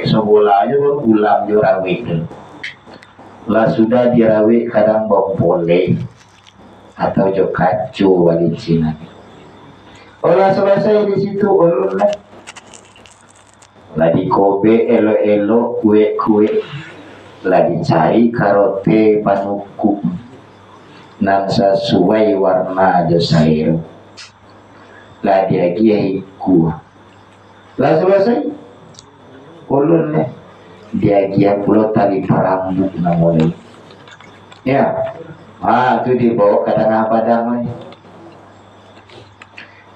sebola aja baru pulang dirawik lah sudah dirawik kadang bompole atau jo kacu balik Cina. Olah selesai di situ ulun lah di Kobe elo-elo kue-kue lah dicari karote panuku nan sesuai warna josair lah dia giaiku lah selesai ulun dia pulau tali parambut namanya ya itu dibawa ke tengah padang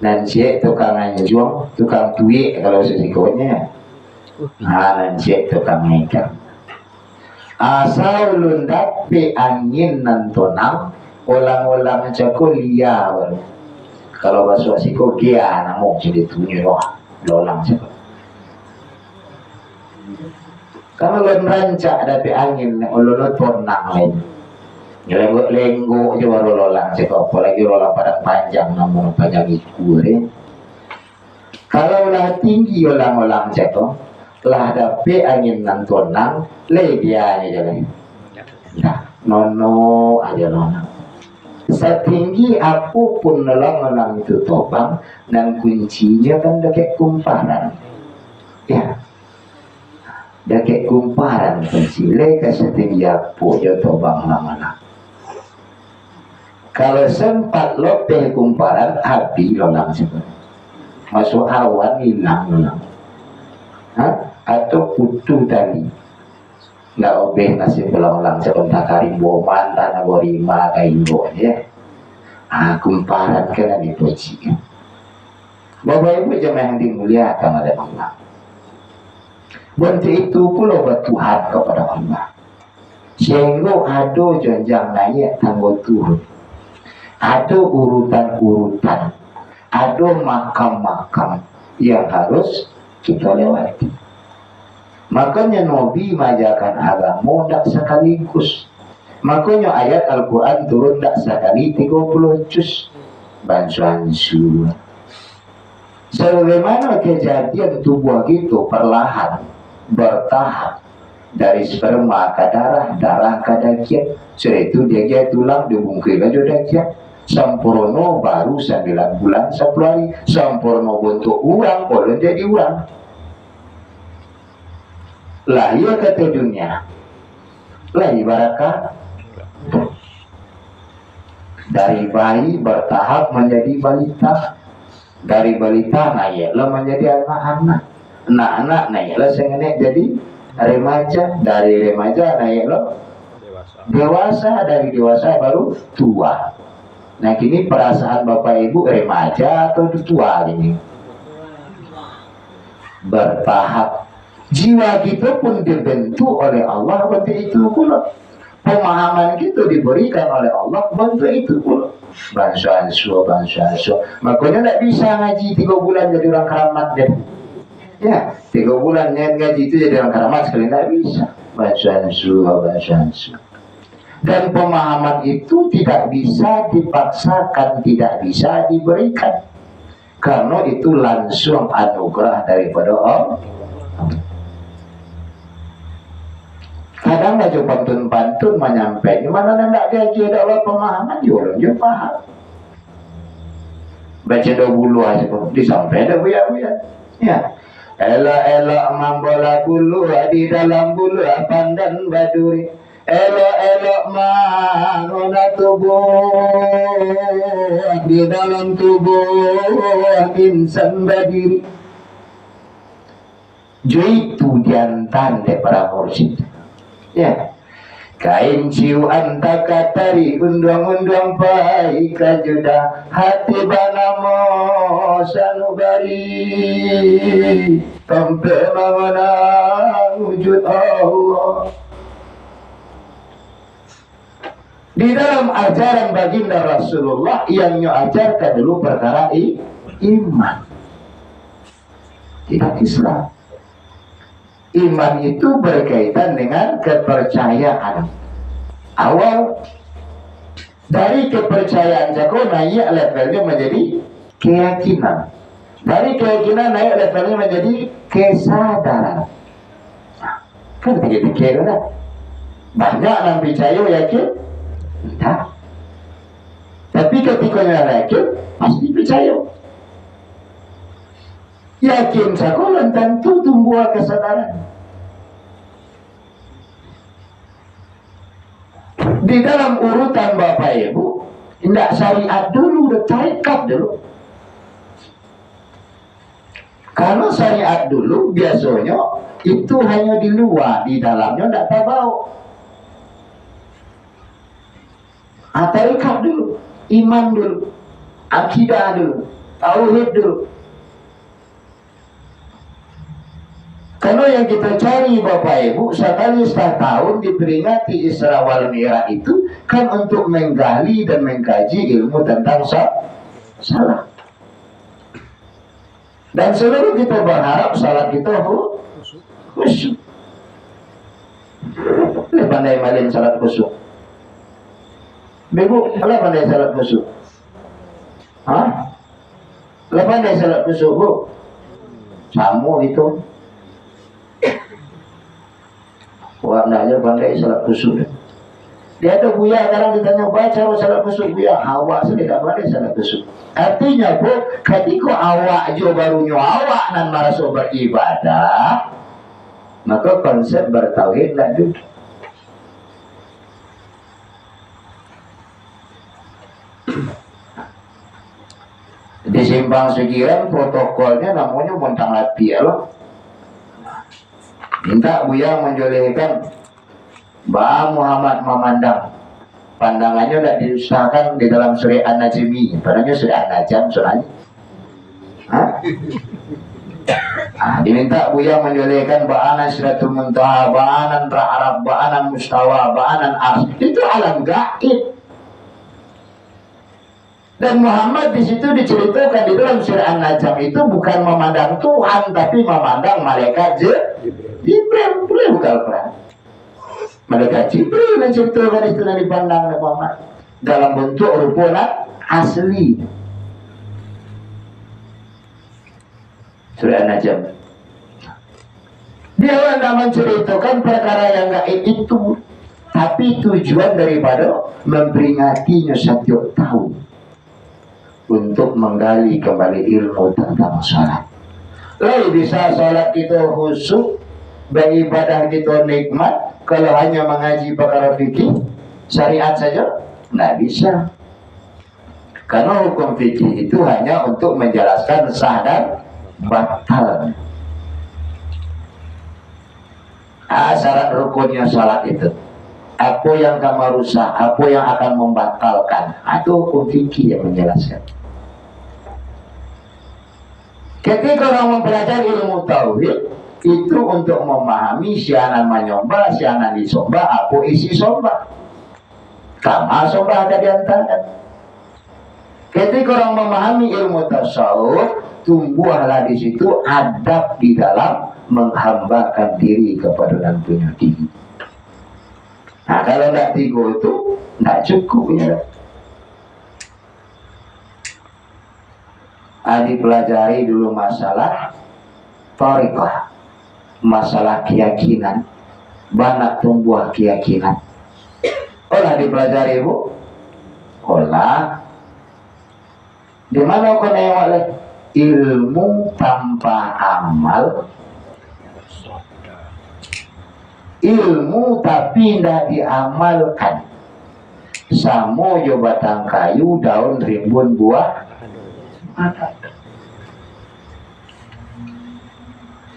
dan si tukang anjuang tukang tuik kalau sesikonya dan si tukang ikan asal ulun dapat angin nan tonang ulang-ulang cako liar kalau bahasa siko gia namok jadi tunjuk lolang cako kalau ulun rancak dapat angin ulun tonang lain lenggok je baru lolang cakap apalagi lolang padang panjang namun panjang iku kalau lah tinggi olang-olang cakap lah dapat angin nan tonang le dia aja lah ya nono aja nono setinggi apapun olang-olang itu topang dan kuncinya kan dekat kumparan ya dekat kumparan kunci le ke setinggi apa je topang lama-lama. Kalau sempat lopeh kumparan api lolang sebenarnya masuk awan hilang lolang atau putu tadi nggak obeh nasib ulang-ulang sebentar karimbo mantan aborima kaimbo ya kumparan kena dipuji bapak ibu jemaah yang dimuliakan oleh Allah bentuk itu pula buat Tuhan kepada Allah sehingga ada jenjang naik tangga turun ada urutan-urutan, ada makam-makam yang harus kita lewati. Makanya Nabi majakan agama tak sekaligus. Makanya ayat Al-Quran turun tak sekali 30 juz. Bansuan surah. Sebagaimana kejadian tubuh itu perlahan, bertahap. Dari sperma ke darah, darah ke daging. Setelah itu dia tulang, dibungkil aja daging. Sempurna baru 9 bulan 10 hari sempurna bentuk uang boleh jadi uang lahir ke dunia lahir barakah dari bayi bertahap menjadi balita dari balita naiklah menjadi anak-anak naiklah sengaja jadi remaja dari remaja naiklah dewasa dari dewasa baru tua. Nah kini perasaan bapak ibu remaja atau tua ini bertahap jiwa kita pun dibentuk oleh Allah bentuk itu pula pemahaman kita diberikan oleh Allah bentuk itu pula bansuan makanya tak bisa ngaji 3 bulan jadi orang keramat deh ya 3 bulan ngaji itu jadi orang keramat sekali tak bisa bansuan dan pemahaman itu tidak bisa dipaksakan, tidak bisa diberikan karena itu langsung anugerah daripada Allah. Kadang aja pantun-pantun menyampaikan mana tidak diaji ada Allah pemahaman juga paham baca 20 aja disampaikan buya-buya ya elok-elok mambola bulu di dalam bulu pandan baduri elok-elok manona tubuh di dalam tubuh insan berdiri itu jantan de para mursyid ya kain ciu anta katari undang-undang baik kajuda hati banamo sanubari sampai mengenang wujud Allah. Di dalam ajaran baginda Rasulullah yang ajarkan dulu perkara iman tidak Islam. Iman itu berkaitan dengan kepercayaan awal dari kepercayaan jago naik levelnya menjadi keyakinan dari keyakinan naik levelnya menjadi kesadaran Kan tiga-tiga dah. Banyak yang percaya yakin, entah. Tapi ketika yang yakin, pasti percaya. Yakin sekolah tentu tumbuh kesadaran. Di dalam urutan Bapak Ibu, tidak syariat dulu, udah tarikat dulu. Kalau syariat dulu biasanya itu hanya di luar, di dalamnya tidak tahu. Tarikat dulu, iman dulu, akidah dulu, tauhid dulu. Karena yang kita cari Bapak Ibu, sekali setahun diperingati Isra wal Mi'raj itu kan untuk menggali dan mengkaji ilmu tentang salat. Dan seluruh kita berharap salat kita khusyuk. Boleh pandai malin salat khusyuk. Ibu, boleh pandai salat khusyuk? Hah? Boleh pandai salat khusyuk, Bu? Samu itu. Wah, aja pandai salat khusyuk. Dia ada Buya, sekarang ditanya baca salat khusyuk Buya, awak sudah tidak pandai salat khusyuk. Artinya Bu, ketika awak jo barunya awak nan merasa beribadah, maka konsep bertauhid tidak duduk. Di Simpang Sugiran protokolnya namanya montang lapi loh. Minta Buya menjolehkan Mbak Muhammad memandang, pandangannya tidak diusahakan di dalam surah An-Najmi, padahal surah An-Najm surahnya. Diminta Buya menjolehkan ba'anan Sidratul Muntaha, ba'anan Ra'arab, ba'anan Mustawa, ba'anan Ars. Itu alam gaib. Dan Muhammad di situ diceritakan di dalam surah An-Najm itu bukan memandang Tuhan, tapi memandang malaikat Jibril. Boleh buka Al-Quran. Malaikat Jibril yang ceritakan itu yang dipandang oleh Muhammad dalam bentuk rupa asli. Surah An-Najm. Dia hendak menceritakan perkara yang gaib itu, tapi tujuan daripada memperingatinya setiap tahun untuk menggali kembali ilmu tentang salat. Lalu bisa salat kita khusyuk, beribadah kita nikmat, kalau hanya mengaji perkara fikih syariat saja tidak bisa. Karena hukum fikih itu hanya untuk menjelaskan sah dan batal. Syarat rukunnya salat itu, apa yang kamu rusak, apa yang akan membatalkan, itu hukum fikih yang menjelaskan. Ketika orang mempelajari ilmu tauhid itu untuk memahami sianan menyembah, sianan disembah, apa isi sombah, kama sombah ada di antara. Ketika orang memahami ilmu tasawuf, tumbuhlah di situ adab di dalam menghambakan diri kepada yang punya diri. Nah, kalau tidak tiga itu tidak cukup ya. Dipelajari dulu masalah thariqah, masalah keyakinan, banyak tumbuh keyakinan. Olah dipelajari Bu, olah. Di mana kau oleh ilmu tanpa amal, ilmu tapi tidak diamalkan. Samo jo batang kayu, daun rimbun buah.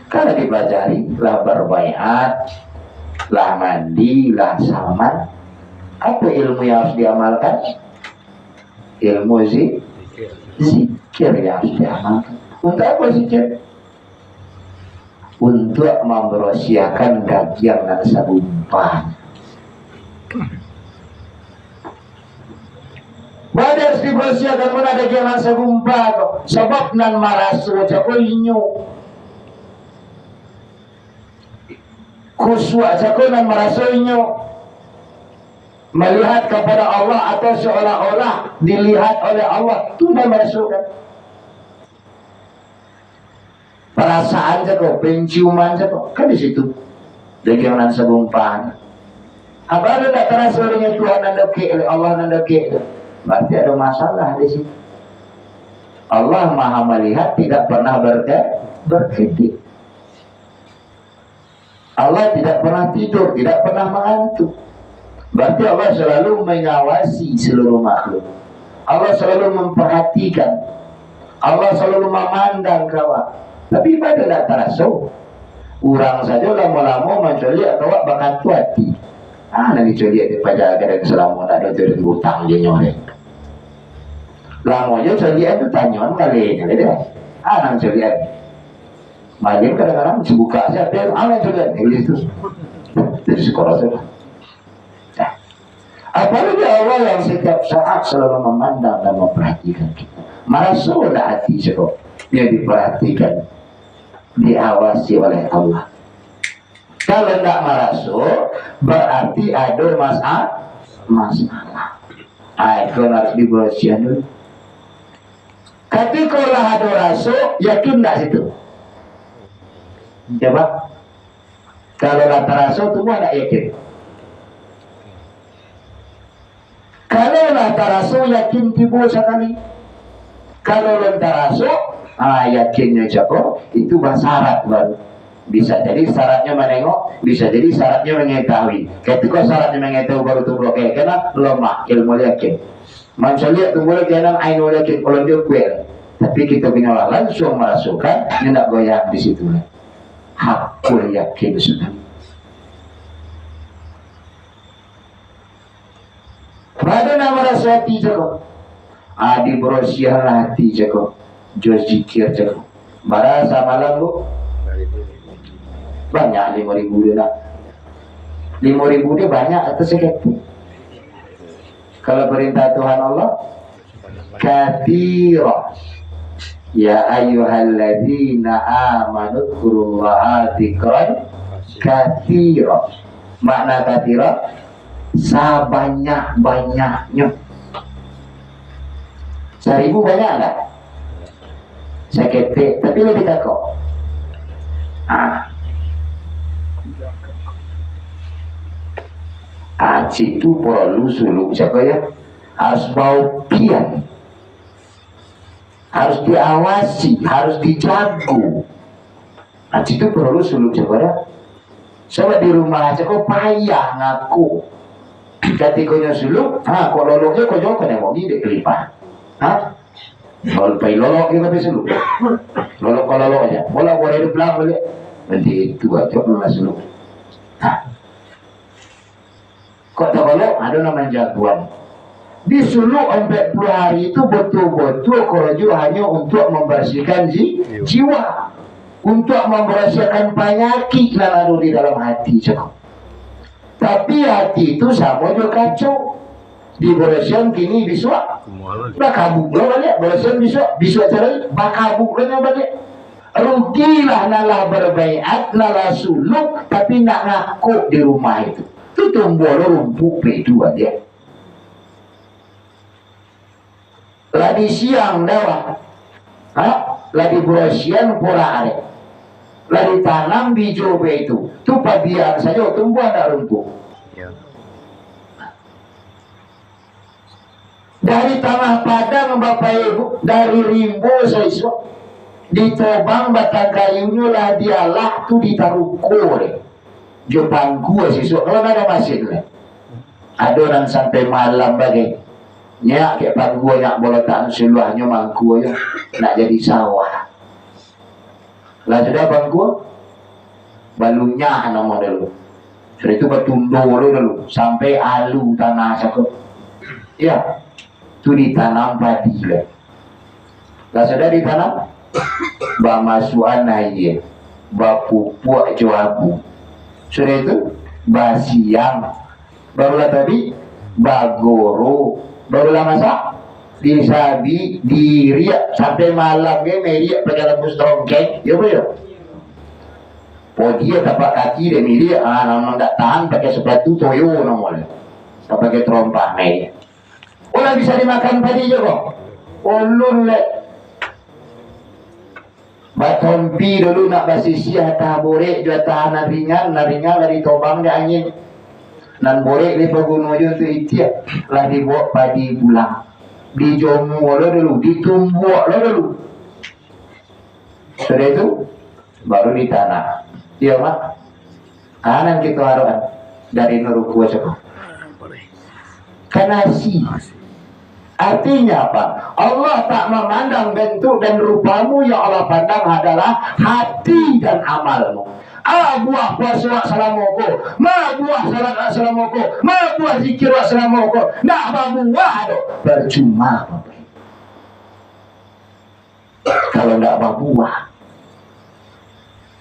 Kalau dipelajari, lah berbaiat, lah mandi, lah saman. Apa ilmu yang harus diamalkan? Ilmu zikir yang harus diamalkan. Untuk apa zikir? Untuk memberosiakan dagian dan sabumpah. Badar diberosiakan mana dagian dan sabumpah. Sebab nan marasu jakoinyo. Kuswa jakonan marasoinyo. Melihat kepada Allah atau seolah-olah dilihat oleh Allah, itu dah masukkan. Perasaan jago, penciuman jago, kan di situ. dengan segumpan. Apa lu tak terasa dengan Tuhan nandaki, Allah nandaki? Berarti ada masalah di situ. Allah Maha melihat, tidak pernah berkedip. Allah tidak pernah tidur, tidak pernah mengantuk. Berarti Allah selalu mengawasi seluruh makhluk. Allah selalu memperhatikan. Allah selalu memandang kawan. Tapi pada tidak terasa. Orang saja lama-lama mencuri atau bakat hati. Nanti curi di pajak ada keselamatan ada turun hutang dia nyoreng. Lamanya curi itu tanyawan kali ini deh. Nang curi. Makin kadang-kadang dibuka siapa yang curi itu. Jadi sekolah saja. Apalagi Allah yang setiap saat selalu memandang dan memperhatikan kita. Merasulah hati cukup. Dia diperhatikan, diawasi oleh Allah. Kalau tidak merasuk, berarti ada masalah. Itu harus dibersihkan dulu. Ketika ada rasuk, yakin tidak situ? Coba. Kalau tak terasuk, semua tidak yakin. Kalau tak terasuk, yakin tiba sekali. Kalau tak terasuk, yakinnya cukup, itu syarat baru. Bisa jadi syaratnya menengok, bisa jadi syaratnya mengetahui. Ketika syaratnya mengetahui baru tumbuh karena lemah ilmu yakin. Manusia lihat tumbuh karena ainu yakin kalau dia kuel. Tapi kita punya langsung merasukan, tidak goyang di situ. Hakul yakin sudah. Pada nama rasa hati jago. Adi berosiah hati jago. Jos zikir jago. Barasa malam bu. Banyak 5.000 dia nak. 5.000 dia banyak atau sedikit? Kalau perintah Tuhan Allah katsira. Ya ayyuhalladzina amanu dzkurullaha dzikran katsira. Makna katsira sebanyak-banyaknya. 1.000 banyak enggak? Sedikit, tapi lebih takut. Haji itu perlu suluk siapa ya? Harus bau pian, harus diawasi, harus dijago. Haji itu perlu suluk siapa ya? Coba di rumah aja kok payah ngaku. Ketika suluk, kok loloknya kok jauh kena mau gede kelipat. Kalau pay lolok kita bisa suluk. Lolok aja, bola boleh di belakang boleh. Nanti itu aja belum suluk. Kok tak kalau ada namanya jagoan. Disuluk 40 hari itu betul-betul koroju hanya untuk membersihkan jiwa, untuk membersihkan penyakit yang ada di dalam hati. Tapi hati itu sama juga kacau. Dibersihkan kini bisa bakabuk lah balik. Bersihkan bisa cara bakabuk lah balik. Rugilah nalah berbaiat, nalah suluk, tapi nak ngaku di rumah itu. Itu tumbuh rumput itu aja. Lagi siang dawa, lagi bersihan pula ada. Lagi tanam biju itu, tu biar saja tumbuh ada rumput. Dari tanah padang Bapak Ibu, dari rimbo sesuatu, ditobang batang kayunya lah dialah tu ditaruh kore. Jepang gua siswa kalau ada masjid lah. Ada orang sampai malam bagai nyak kayak pang gua nyak bolotan seluahnya mangku aja nak jadi sawah. Lah sudah bang gua balunya nama dulu. Sudah itu bertundo dulu sampai alu tanah satu. Ya, itu ditanam padi lah. Lah sudah ditanam bamasuan aja, bapupuk joabu. Sudah itu basiang, barulah tadi bagoro, barulah masak disabi diriak sampai malam ke media pakai rebus trongkeng, ya boyo. Dia tapak kaki dia media, nama tak tahan pakai sepatu toyo namanya, tak pakai terompah media. Orang bisa dimakan tadi je kok, ulun le. Batompi dulu nak basisia tah borek jua tahanan ringan dari tobang di angin. Nan borek di pegunung tu itiak lah dibawa padi pulang. Dijomu lo dulu, ditumbuk lo dulu. Sudah itu baru ditanam. Iya mak. Kanan kita haruan dari nuruku cakap. Kanasi. Artinya apa? Allah tak memandang bentuk dan rupamu, yang Allah pandang adalah hati dan amalmu. Buah puasa salamoko, buah salat salamoko, buah zikir salamoko, nak buah do percuma. Kalau tidak buah,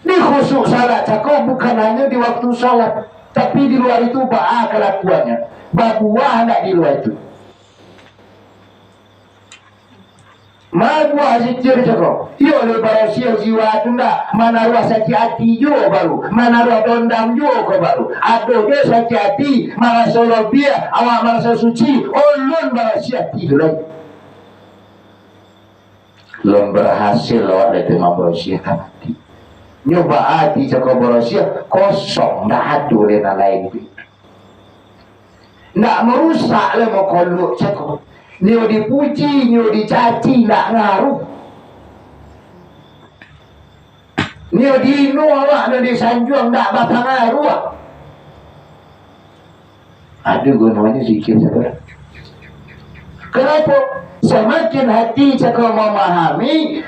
di khusus salat cakap bukan hanya di waktu salat, tapi di luar itu kelakuannya. Buah tidak di luar itu. Buah zikir cakap, yo lebar sia jiwa tu ndak, mana ruah sakit hati jo baru, mana ruah dondam jo ko baru. Aduh dia sakit hati, malah solo dia, awak merasa suci, ulun berhasil hati tu lagi. Belum berhasil awak dari membersihkan hati. Nyoba hati cakap bersih, kosong, ndak ada lena lain. Ndak merusak le mau kolok cakap. Nyo dipuji, nyo dicaci, tak ngaruh. Nyo dino awak, nyo disanjung, tak bakal ngaruh. Ada gunanya zikir saudara. Kenapa? Semakin hati cakap memahami,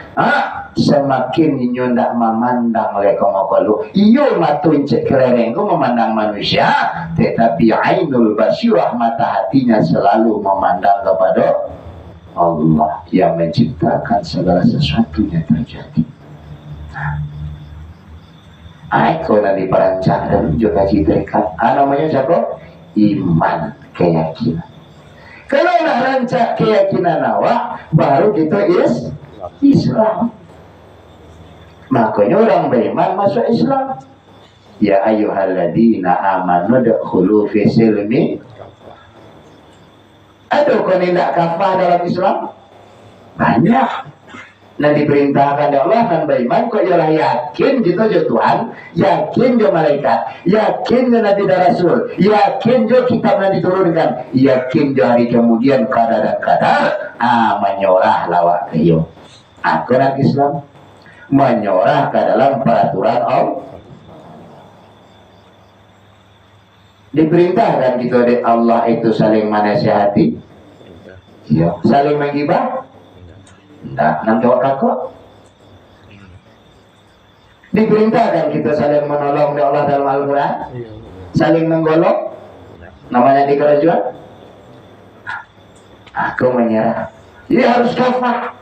semakin nyo tak memandang leko makalu. Iyo matun cek kelereng ko memandang manusia, tetapi ainul basirah, mata hatinya selalu memandang kepada Allah yang menciptakan segala sesuatunya terjadi. Aku nanti perancang dan juga citrikan. Namanya siapa? Iman, keyakinan. Kalau nak rancak keyakinan awak, baru kita Islam. Makanya orang beriman masuk Islam. Ya ayyuhalladzina amanu dakhulu fi silmi. Ada kau tidak kafah dalam Islam? Banyak. Nah diperintahkan oleh Allah kan beriman kok ialah yakin gitu je Tuhan, yakin je malaikat, yakin je Nabi dan Rasul, yakin je kitab yang diturunkan, yakin je hari kemudian qadar dan qadar. Menyorah lawak kayo. Aturan Islam menyorah ke dalam peraturan Allah. Diperintahkan kita oleh Allah itu saling menasihati, ya, saling menggibah. Nah, nanti wakakok. Diperintahkan kita saling menolong oleh Allah dalam Al-Quran, saling menggolong, namanya di kerajaan. Aku menyerah. Dia harus kafah.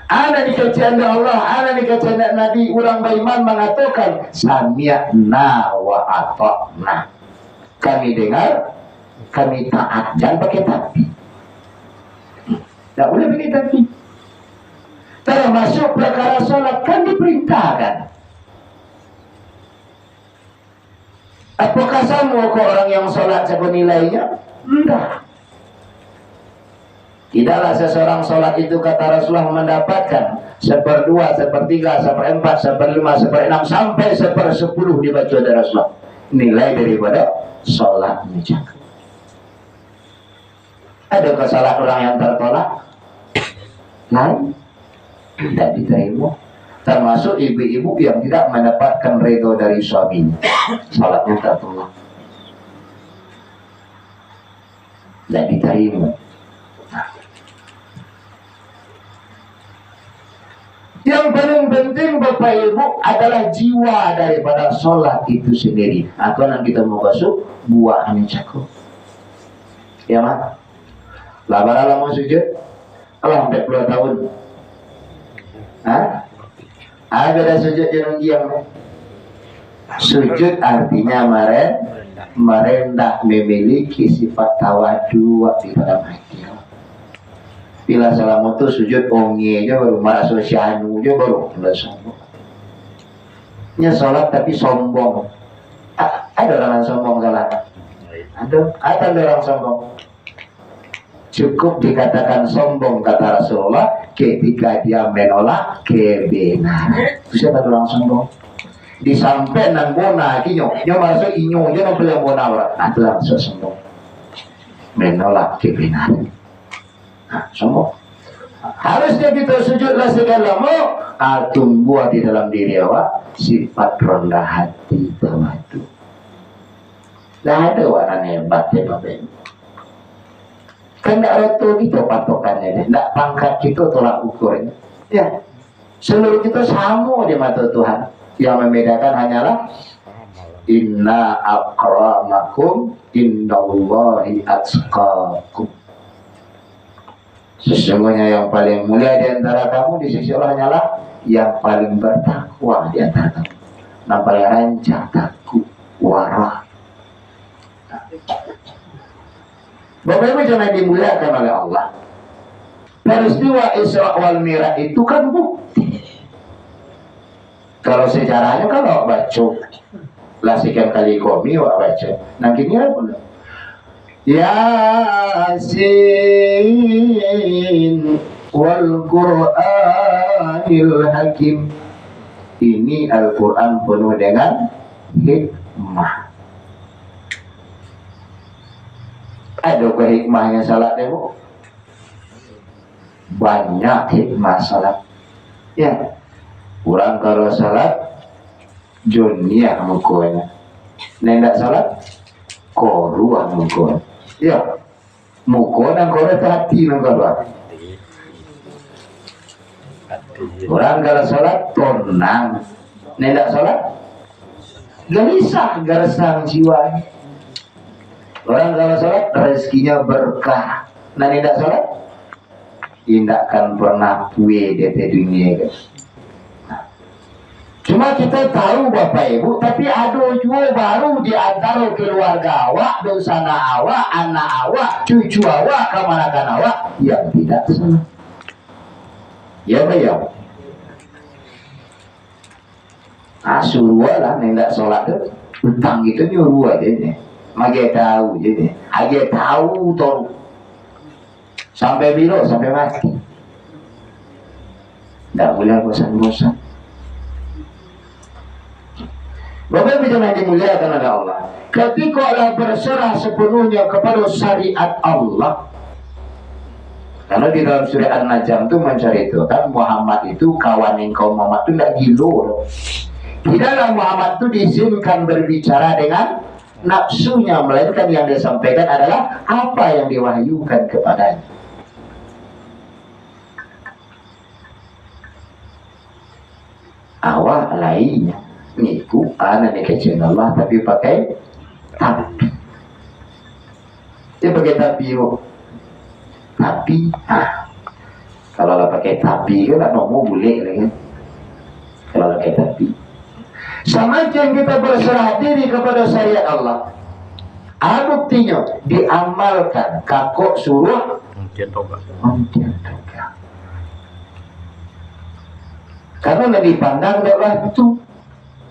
Ada di kajian Allah, ada di kajian Nabi. Orang beriman mengatakan sami'na wa ata'na. Kami dengar, kami taat. Jangan pakai tapi. Tak boleh pakai tapi. Termasuk perkara sholat kan diperintahkan. Apakah sama kok orang yang sholat sebuah nilainya? Enggak. Tidaklah seseorang sholat itu kata Rasulullah mendapatkan 1/2, 1/3, 1/4, 1/5, 1/6 sampai 1/10 dibaca oleh Rasulullah. Nilai daripada sholatnya jaga. Ada kesalahan orang yang tertolak? Lain. Tidak diterima. Termasuk ibu-ibu yang tidak mendapatkan ridho dari suaminya, salatnya tertolak, tidak diterima. Yang paling penting Bapak Ibu adalah jiwa daripada sholat itu sendiri. Atau nanti kita mau masuk buahnya cakup. Ya mak, labar lama sujud, Allah 40 tahun. Ada sujud yang diam. Sujud artinya merendah, memiliki sifat tawadu di dalam hati. Bila salam itu sujud ongi aja baru marah sosianu aja baru mulai sombong. Nya sholat tapi sombong. Ada orang sombong sholat? Ada orang sombong. Cukup dikatakan sombong kata Rasulullah, ketika dia menolak kebenaran. Itu siapa orang sombong? Disampai nan bona kinyo, nyo masuk inyo, nyo bilang bona orang, itu langsung sombong. Menolak kebenaran. Nah, sombong. Harusnya kita sujudlah segalamu, tumbuh di dalam diri awak sifat rendah hati tawadu. Lah ada warna hebat ya Bapak Ibu. Kan tidak roto gitu patokannya, tidak pangkat kita tolak ukurnya. Ya, seluruh kita sama di mata Tuhan. Yang membedakan hanyalah inna akramakum indallahi atqakum. Sesungguhnya yang paling mulia di antara kamu di sisi Allah hanyalah yang paling bertakwa di antara kamu. Yang paling rancak, takut, warah. Bapak Ibu jangan dimuliakan oleh Allah. Peristiwa Isra wal Mi'raj itu kan bukti. Kalau sejarahnya kan awak baca, lah sekian kali komi awak baca. Nanti ini apa? Yasin wal Qur'anil Hakim. Ini Al-Quran penuh dengan hikmah. Ada hikmahnya salat demo? Banyak hikmah salat. Ya, kurang kalau salat dunia mukonya. Nendak salat koruah mukonya. Ya, muko dan koruah hati nengkoruah. Orang kalau salat tenang, nendak salat gelisah gersang jiwa. Orang kalau salat rezekinya berkah. Nah nendak salat tidak akan pernah puas di dunia guys. Cuma kita tahu Bapak Ibu, tapi ada juga baru di antara keluarga awak, dosana awak, anak awak, cucu awak, kemanakan awak yang tidak salah. Ya Pak ya. Suruh lah nendak sholat tu, utang itu nyuruh aja ni. Mage tahu je ni, aja tahu tu. Sampai bila, sampai mati. Tak boleh bosan-bosan. Bapak Ibu jangan dimuliakan oleh Allah. Ketika Allah berserah sepenuhnya kepada syariat Allah. Karena di dalam surah An-Najm itu mencari itu kan Muhammad itu kawanin kaum Muhammad itu tidak gilo. Di dalam Muhammad itu diizinkan berbicara dengan nafsunya, melainkan yang disampaikan adalah apa yang diwahyukan kepadanya. Awak lainnya niku anak kecil Allah tapi pakai tapi. Dia pakai tapi bu. Tapi, kalau lah pakai tapi kan tak mau boleh lagi. Kalau pakai tapi. Sama yang kita berserah diri kepada syariat Allah. Buktinya diamalkan. Kakok suruh dia tobat. Karena lebih pandang adalah itu.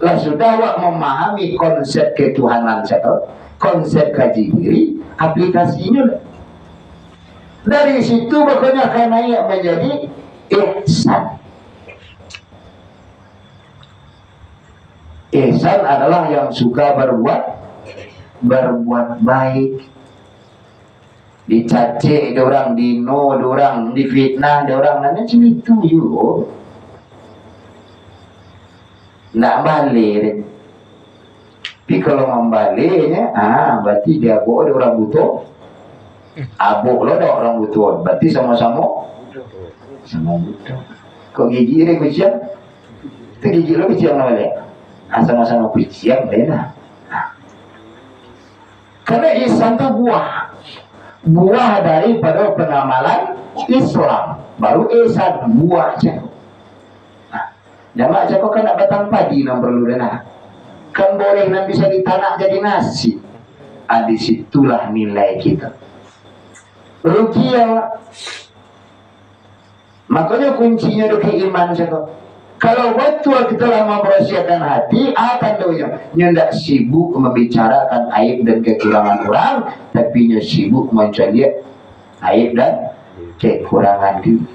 Lah sudah awak memahami konsep ketuhanan saya, konsep kaji diri, aplikasinya lah. Dari situ pokoknya akan naik menjadi ihsan. Ihsan adalah yang suka berbuat baik. Dicaci orang, dino orang, difitnah orang, nanti macam itu juga. Nak balik. Tapi kalau membaliknya, berarti dia bawa ada orang butuh. Abuk lo ada orang butuh. Berarti sama-sama butuh. Kok gigi ni kuciang? Itu gigi lo kuciang nak balik. Sama-sama kuciang lain. Karena ihsan itu buah daripada pengamalan Islam. Baru ihsan buahnya. Jamak cakap kan nak batang padi yang perlu dengar. Kan boleh nan bisa ditanak jadi nasi. Di situlah nilai kita. Rugi ya. Makanya kuncinya dari iman cakap. Kalau betul kita lah mempersiapkan hati, akan doanya. Nyendak sibuk membicarakan aib dan kekurangan orang, tapi nya sibuk mencari aib dan kekurangan diri.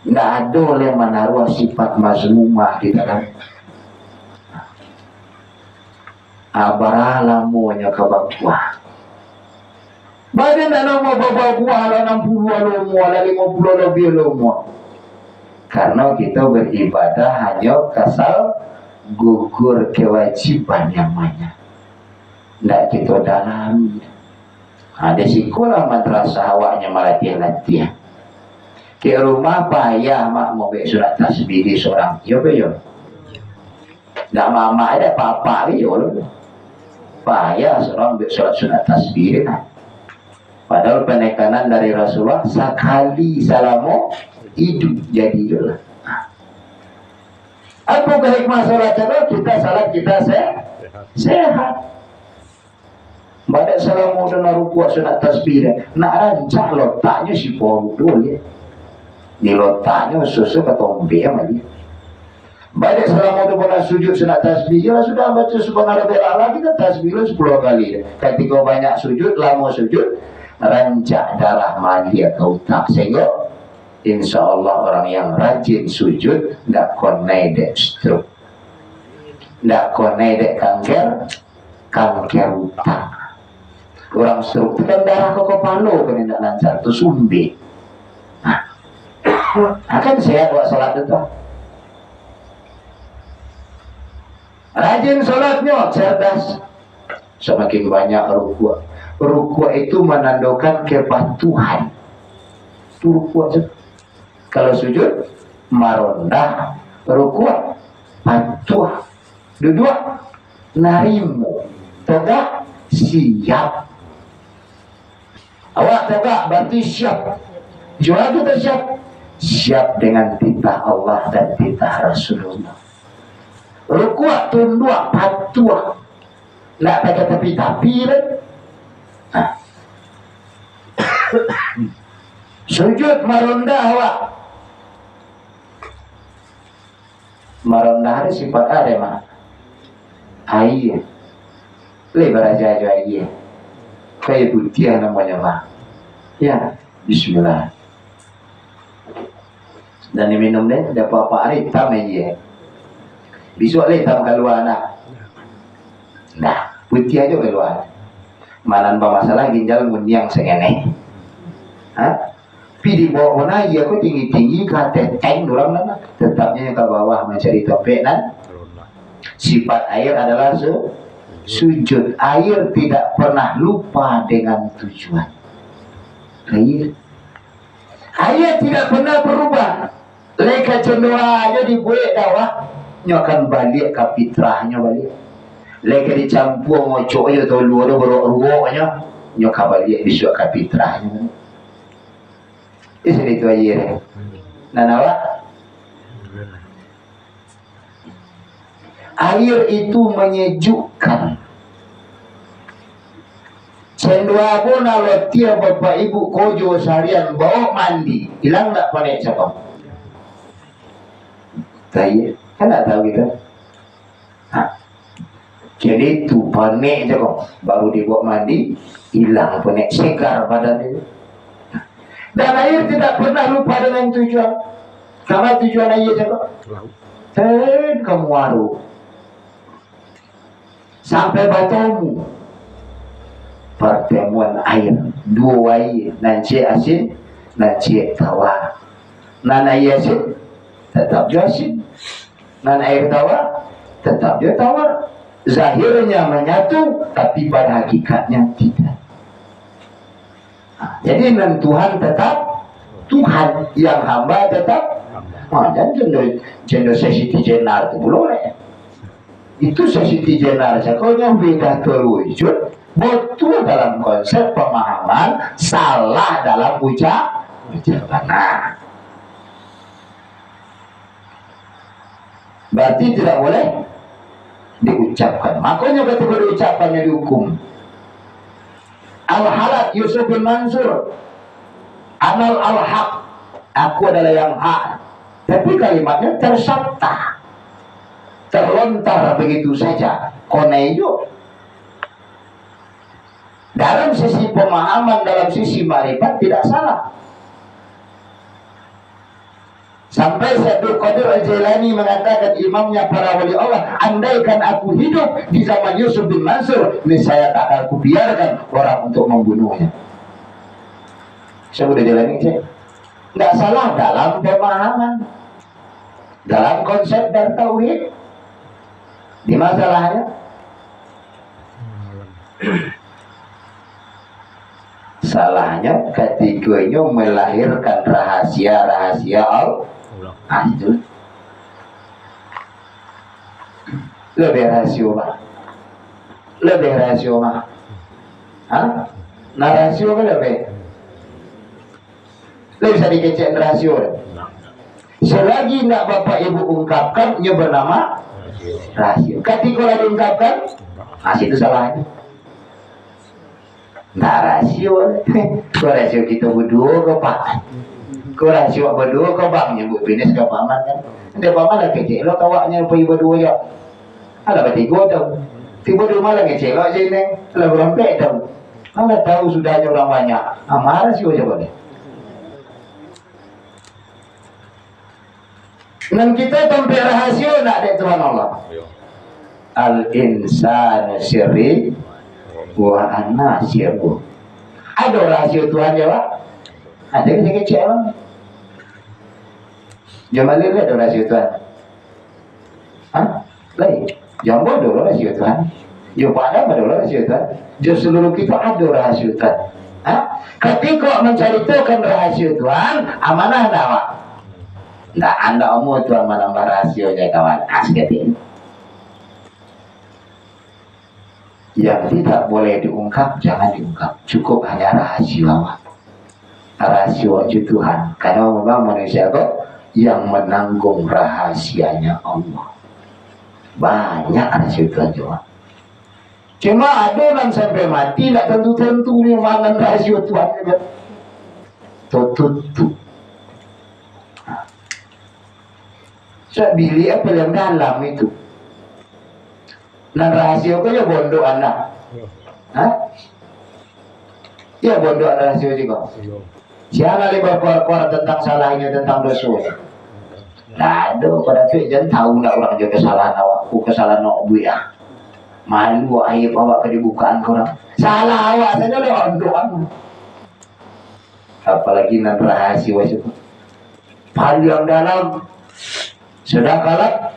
Nggak ada oleh menaruh sifat mazmumah di dalam abaralamunya kabagwa. Badan nak mau babagwa ala 60 lomo ala 50 lebih lomo. Karena kita beribadah hanya kasal gugur kewajiban yang banyak. Nggak kita dalami. Ada sekolah madrasah awaknya latihan-latihan. Ke rumah payah mak mau bek surat tasbih di seorang. Yo be yo. Nggak mama ada papa yo lo. Payah seorang bek surat tasbih nah. Padahal penekanan dari Rasulullah sekali salamu hidup jadi dulu. Apa hikmah salat kita salat kita sehat. Badak salamu dan ruku sunat tasbih nak rancak letaknya si pondol ya. Di letaknya susu ketombe lagi. Badak salamu dan pernah sujud sunat tasbih ya sudah baca subhanallah ala kita tasbih 10 kali. Ketika banyak sujud lama sujud rancak darah mandi atau tak sehingga insya Allah orang yang rajin sujud tidak konai dek stroke, tidak konai dek kanker utak. Orang stroke itu kan darah ke kepala kan tidak lancar itu sumbi. Akan sehat buat sholat itu. Rajin sholatnya cerdas, semakin banyak rukuk. Rukuk itu menandakan kepatuhan. Itu rukuk aja. Kalau sujud merendah, rukuk patuh, duduk narimu, tegak siap. Awak tegak berarti siap. Jual kita siap dengan titah Allah dan titah Rasulullah. Rukuk tunduk patuh, nggak pakai tapi kan? Sujud merendah awak. Merendah ada sifat ada mah. Air. Lebar aja air. Kayak putih namanya mah. Ya, bismillah. Dan diminum deh, ada apa-apa hari hitam aja. Besok hitam keluar nak. Nah, putih aja keluar. Manan masalah ginjal mendiang sengene. Pi di bawah mana ya aku tinggi-tinggi kata tank dorang nana. Tetapnya ke bawah mencari topik nan. Sifat air adalah sujud. Air tidak pernah lupa dengan tujuan. Air tidak pernah berubah. Leka cenderanya dibuat dakwah, nyokan balik ke fitrahnya balik. Leka dicampur ngocok aja atau luar berok-roknya, nyoka balik besok ke fitrahnya. Itu air. Nanawa? Air itu menyejukkan. Cendua pun kalau tiap bapak ibu kojo seharian bawa mandi, hilang tak panik siapa? Saya kan tak tahu kita. Jadi tu panik je kok, baru dibawa mandi, hilang panik, segar badan itu. Dan air tidak pernah lupa dengan tujuan. Karena tujuan air je kok. Kamu waru. Sampai batamu. Pertemuan air, dua air, nanti asin, nanti tawar. Nan air asin, tetap juga asin. Nan air tawar, tetap juga tawar. Zahirnya menyatu, tapi pada hakikatnya tidak. Jadi nan Tuhan tetap Tuhan, yang hamba tetap. Dan jendol sesiti jenar itu boleh. Itu sesiti jenar. Kalau beda terwujud. Betul dalam konsep pemahaman, salah dalam ucapan. Nah, berarti tidak boleh diucapkan. Makanya ketika diucapkannya dihukum. Al-Halad Yusuf bin Mansur, Anal al-haq, aku adalah yang hak. Tapi kalimatnya tersabta, terlontar begitu saja. Koneyo. Dalam sisi pemahaman, dalam sisi marifat tidak salah. Sampai Syekh Qadir Al-Jailani mengatakan, imamnya para wali Allah, andaikan aku hidup di zaman Yusuf bin Mansur, niscaya tak akan kubiarkan orang untuk membunuhnya. Saya udah jalanin sih. Nggak salah dalam pemahaman, dalam konsep dan tauhid. Di masalahnya salahnya ketiganya melahirkan rahasia-rahasia Allah. Itu lebih rahasia mah, lebih rahasia mah, nah rahasia kan lebih bisa dikecek rahasia. Selagi nak bapak ibu ungkapkan, ia bernama rahasia. Ketika lagi ungkapkan, masih itu salahnya. Nah rasio, kau rasio kita berdua ke pak, kau rasio berdua ke bang, nyebut binis ke paman kan? Dia paman lah kecil, lo kawaknya pergi berdua ya, ada bertiga tau, tiba dua malam kecil, lo aja ini, lo berompet tau, anda tahu sudahnya orang banyak, marah rasio aja boleh. Dan kita tempat rahasia nak ada Tuhan Allah. Al-insan syirri wa an-nasiru. Ada rahasia Tuhan ya Pak? Ada kecil-kecil lah. Jangan lihat ada rahasia Tuhan. Lain. Jangan bodoh rahasia Tuhan. Ya pada pada rahasia Tuhan. Jadi seluruh kita ada rahasia Tuhan. Ketika menceritakan rahasia Tuhan, amanah nawa. Nggak anda omong Tuhan menambah rahasia kawan. Asketin. Yang tidak boleh diungkap, jangan diungkap. Cukup hanya rahasia. Rahasia itu Tuhan. Karena memang manusia kok yang menanggung rahasianya Allah. Banyak rahasia Tuhan juga. Cuma ada orang sampai mati, tidak tentu-tentu nih mana rahasia Tuhan. Tutup. Saya pilih apa yang dalam itu. Nah rahasia kau ya bondo anak, ya bondo anak rahasia juga. Jangan lebar keluar tentang salahnya, tentang dosa. Nah, aduh pada tu jangan tahu nak orang juga kesalahan awakku, kesalahan awak bu ya. Malu aib awak kebukaan korang. Salah awak saja le ondoan. Apalagi nan rahasia itu. Paling dalam sudah kalah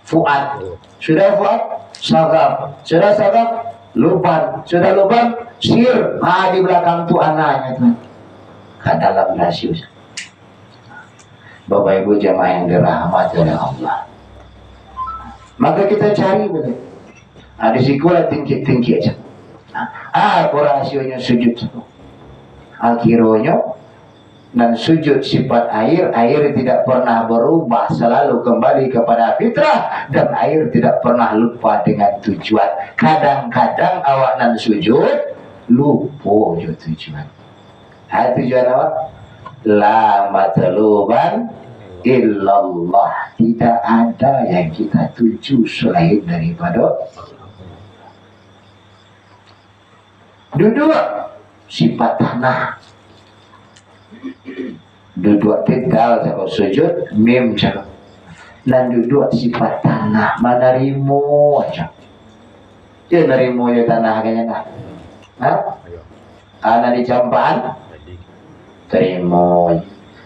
Fuad, sudah Fuad. Sagap, sudah sagap, luban, sudah luban, sir, di belakang tu anaknya tu, ke dalam rahasia. Bapak Ibu jamaah yang dirahmati oleh Allah, maka kita cari betul. Di sekolah tinggi aja. Rahasianya sujud, akhirnya dan sujud sifat air tidak pernah berubah, selalu kembali kepada fitrah, dan air tidak pernah lupa dengan tujuan. Kadang-kadang awak nan sujud lupa jo tujuan. Tujuan awak la matluban illallah, tidak ada yang kita tuju selain daripada duduk sifat tanah. Duduk tegal kalau sujud mim cakap, dan duduk sifat tanah menerimo aja. Dia nerimo je tanah kayaknya nah. Anak di campaan terimo,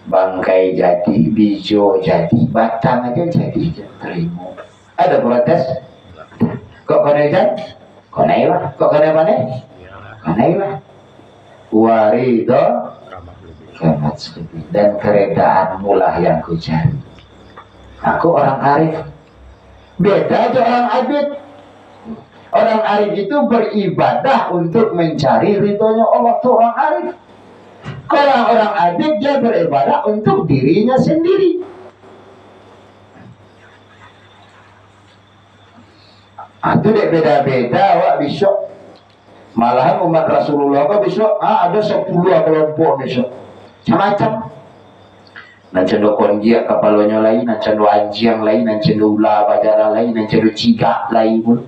bangkai jadi, bijo jadi, batang aja jadi, terimo. Ada protes? Kok konejan? Konailah. Kok konai? Konailah. Warido dan keredaan mulah yang ku cari. Aku orang arif. Beda aja orang abid. Orang arif itu beribadah untuk mencari ridhonya Allah, tuh orang arif. Kalau orang abid dia beribadah untuk dirinya sendiri. Itu dek beda-beda wak besok. Malahan umat Rasulullah kok besok ada 10 kelompok besok. Macam nan cendo konjia kapalonyo lain, nan cendo anjiang lain, nan cendo ula bajara lain, nan cendo ciga lain pun,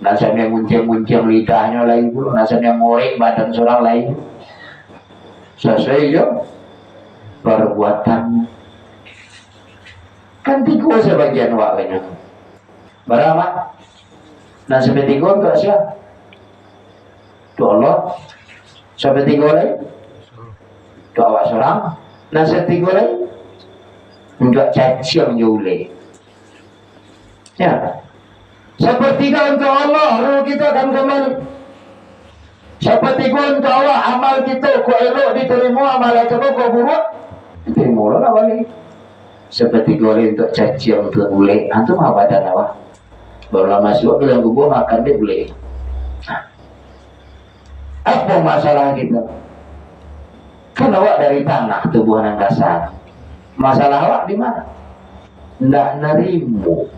nan cendo yang nguncang lidahnya lain pun, nan cendo yang ngorek badan seorang lain. Sesuai yo perbuatan. Kan tiga sebagian waknya. Berapa? Nah seperti tiga untuk siapa? Untuk Allah. Seperti tiga lagi? Untuk awak seorang. Nah seperti tiga lagi? Untuk caci yang jauh. Ya. Sepertiga untuk Allah, roh kita akan kembali. Sepertiga untuk Allah, amal kita kau elok diterima, amal kita kau buruk diterima lah balik. Sepertiga untuk caci yang boleh, antum apa dan apa? Baru lama masuk bilang gua makan dia boleh. Apa masalah kita? Kan awak dari tanah tubuh yang kasar. Masalah awak di mana? Nggak nerimu.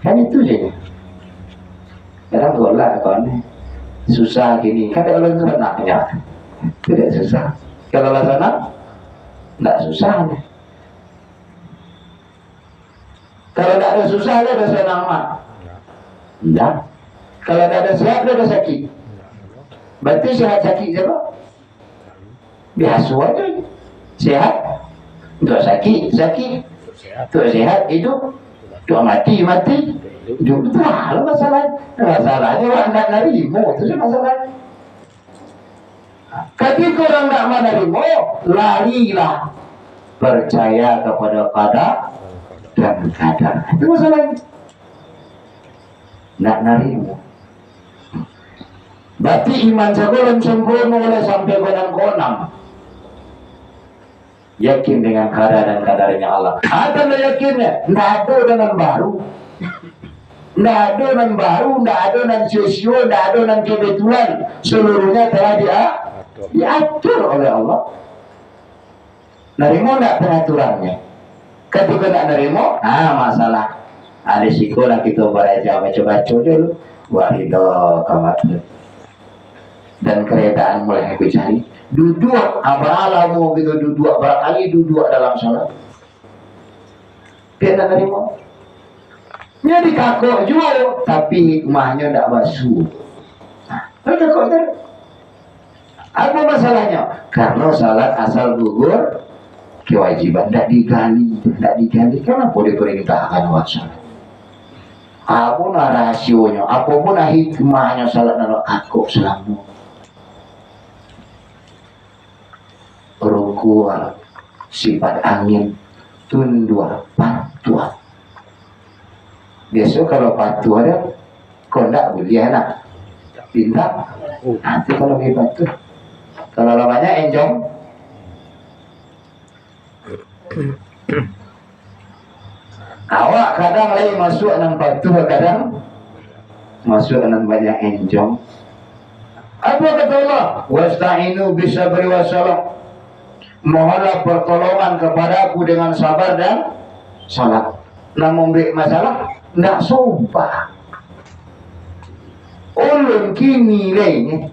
Kan itu saja. Kadang golak kawan susah gini. Kan kalau senangnya tidak susah. Kalau senang tidak susah. Kalau tidak ada susah ada senang mah. Tidak. Kalau tidak ada sehat ada sakit. Berarti sehat sakit siapa? Biasa aja. Sehat untuk sakit untuk sehat hidup. Doa mati, hidup itu hal masalahnya orang nak nerima itu sih masalah. Ketika orang nak menerima, larilah percaya kepada qada dan qadar. Itu masalahnya. Nak nerima. Berarti iman sebelum sempurna oleh sampai konam. Yakin dengan qada dan qadarnya Allah. Ada yakinnya, tidak ada dengan baru. Tidak ada dengan baru, tidak ada dengan sosio, tidak ada dengan kebetulan. Seluruhnya telah diatur oleh Allah. Nerimo tidak peraturannya. Ketika tidak nerimo, masalah. Ada sekolah kita baca dulu. Wahidah kamat. Dan keredaan mulai aku cari. Duduk abalamu gitu, duduk barangkali duduk dalam salat. Dia tak nerima. Dia dikakuk juga, tapi hikmahnya tak basuh. Kakuk tak. Apa masalahnya? Karena salat asal gugur kewajiban, tak digali. Kenapa diperintahkan salat? Apapun rahasionya, apapun hikmahnya salat nak kakuk selama. Rukua sifat angin tundua patuh. Biasa kalau patuh ada kondak boleh nak pintar. Nanti kalau dia patuh, kalau lamanya enjong. Awak kadang lagi masuk dengan patuh, kadang masuk dengan banyak enjong. Apa kata Allah? Wasta'inu bisabri wassalam. Mohonlah pertolongan kepadaku dengan sabar dan salat. Namun masalah tidak sumpah. Ulun kini lainnya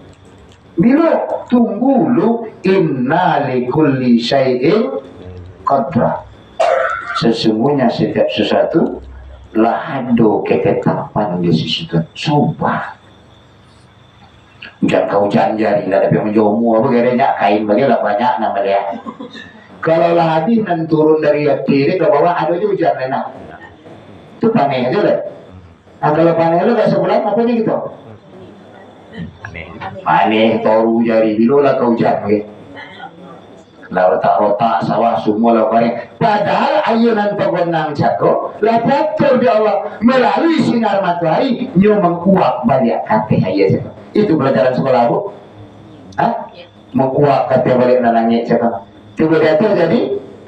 bila tunggu lu inna likulli syai'in qadra. Sesungguhnya setiap sesuatu lah ada ketetapan di situ. Sumpah. Jangan kau janjari, tidak ada menjomu apa kira-kira kain bagilah banyak nama dia. Kalau lah habis dan turun dari kiri ke bawah ada juga hujan enak. Itu panen aja lah. Nah kalau panen lu gak sebulan apa nih gitu? Panen toru jari bilu lah kau hujan gitu. Lah rotak-rotak sawah semua lah panen. Padahal ayunan pegonang jatuh, lah jatuh di Allah melalui sinar matahari nyu menguap banyak kate aja siapa. Itu pelajaran sekolah bu. Menguap kate balik nananya siapa. Coba jatuh jadi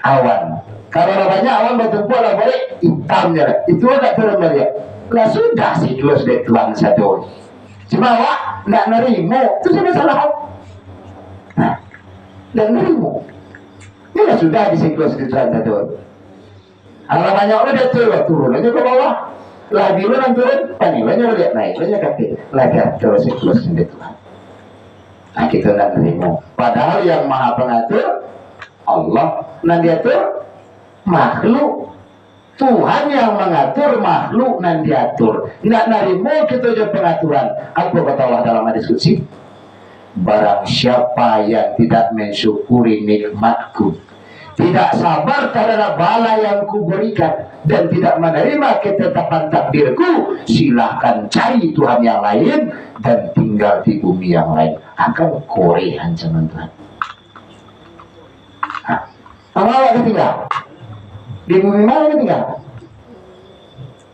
awan. Kalau banyak awan bertumpuk lah balik hitamnya lah. Itu agak turun balik. Lah sudah siklus dari Tuhan satu. Cuma awak nak nerima itu sudah salah. Dan nerima. Ini sudah di siklus di Tuhan satu. Kalau banyak udah turun aja ke bawah. Lah biru dan turun, panilanya lihat naik, banyak kaki. Lagi terus siklus di Tuhan. Nah kita nak nerima. Padahal yang maha pengatur Allah, nan diatur makhluk. Tuhan yang mengatur, makhluk nan diatur. Nak nerima kita je pengaturan. Apa kata Allah dalam hadis qudsi? Barang siapa yang tidak mensyukuri nikmatku, tidak sabar terhadap bala yang kuberikan, dan tidak menerima ketetapan takdirku, silahkan cari Tuhan yang lain dan tinggal di bumi yang lain. Akan kore ancaman Tuhan. Awak ketinggal di bumi mana ketinggal?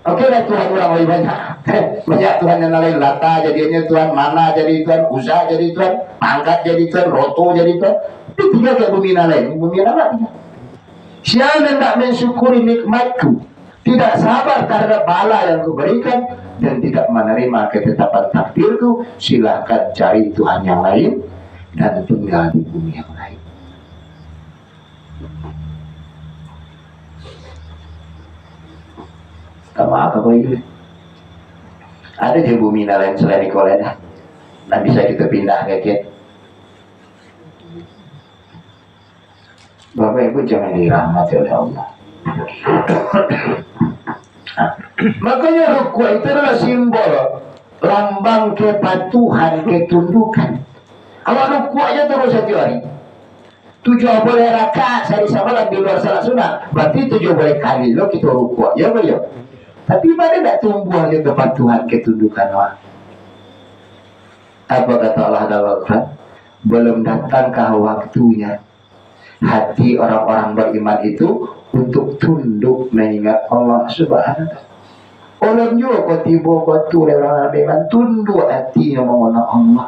Oke lah, Tuhan orang lebih banyak. Banyak Tuhan yang lain. Lata jadinya Tuhan, mana jadi Tuhan, Uza jadi Tuhan, Angkat jadi Tuhan, Roto jadi Tuhan. Tapi tinggal ke bumi yang lain. Bumi yang lain. Siapa yang tak mensyukuri nikmatku, tidak sabar terhadap bala yang kuberikan, dan tidak menerima ketetapan takdirku, silahkan cari Tuhan yang lain dan tinggal di bumi yang lain. Sama apa kau ini? Ada di bumi lain selain di Korea, nah bisa kita pindah ke kita. Bapak Ibu jangan dirahmati oleh Allah. Makanya rukuk itu adalah simbol lambang kepatuhan, ketundukan. Kalau rukuk aja terus setiap hari, 7 boleh rakaat sehari semalam di luar salat sunat, berarti 7 boleh kali lo kita rukuk, ya boyo. Tapi pada tidak tumbuh aja kepatuhan, ketundukan Allah. Apa kata Allah dalam Al-Quran? Belum datangkah waktunya hati orang-orang beriman itu untuk tunduk mengingat Allah Subhanahu wa ta'ala. Orang juga kau tiba batu orang beriman, tunduk hatinya mengenal Allah.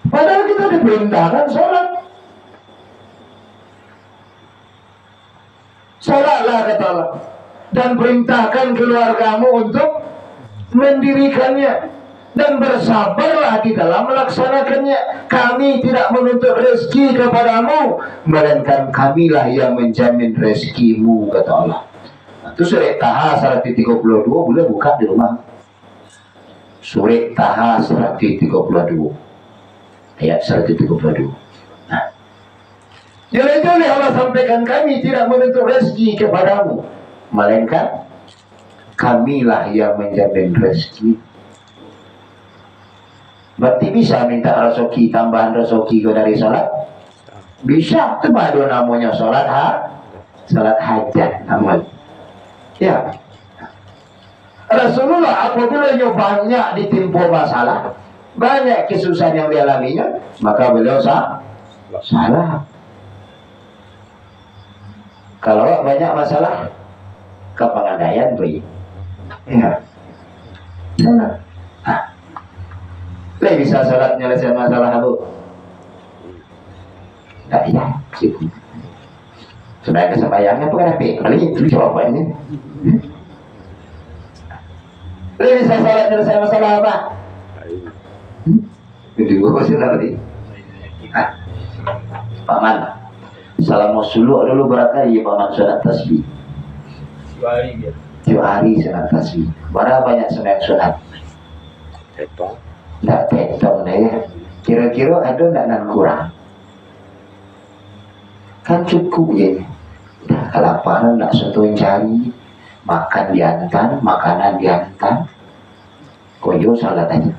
Padahal kita diperintahkan sholat. Sholatlah kata Allah, dan perintahkan keluargamu untuk mendirikannya, dan bersabarlah di dalam melaksanakannya. Kami tidak menuntut rezeki kepadamu, melainkan kamilah yang menjamin rezekimu, kata Allah. Itu surat Taha 132, boleh buka di rumah. Surat Taha 132 ayat 132. Jadi Allah sampaikan, kami tidak menuntut rezeki kepadamu, melainkan kamilah yang menjamin rezeki. Berarti bisa minta rezeki, tambahan rezeki dari sholat? Bisa, itu baru namanya sholat sholat hajat namanya. Ya, Rasulullah apabila banyak ditimpa masalah, banyak kesusahan yang dialaminya, maka beliau salah. Kalau banyak masalah, kepangandaian beri. Ya, salah. Lebih bisa sholat nyelesaikan masalah bu? Tidak, iya, sibuk. Sudah kesembayangnya bukan apa? Kali itu jawabannya. Lebih bisa sholat nyelesaikan masalah apa? Itu gue masih tadi. Paman, salam musulu dulu berapa kali ya paman sunat tasbih? 2 hari ya. 2 hari sunat tasbih. Berapa banyak sunat? Tidak tetong deh. Kira-kira ada tidak kurang? Kan cukup ya. Nah, kelaparan tidak sentuh cari, makan diantar, makanan diantar. Koyo salat aja.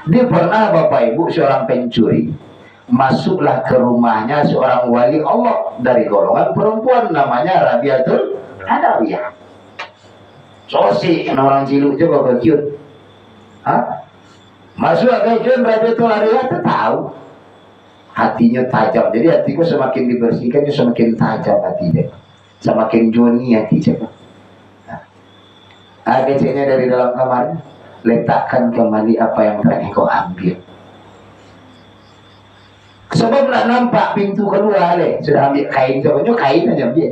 Dia pernah Bapak Ibu seorang pencuri, masuklah ke rumahnya seorang wali Allah dari golongan perempuan, namanya Rabiatul Adawiyah. Sosi orang ciluk juga kekiut. Masuk ke kiut Rabiatul Adawiyah itu tahu. Hatinya tajam, jadi hatiku semakin dibersihkan, semakin tajam hatinya, semakin joni hatinya. Kecilnya dari dalam kamar, letakkan kembali apa yang telah kau ambil. Sebab nak nampak pintu keluar le, sudah ambil kain, sebenarnya kain aja ambil.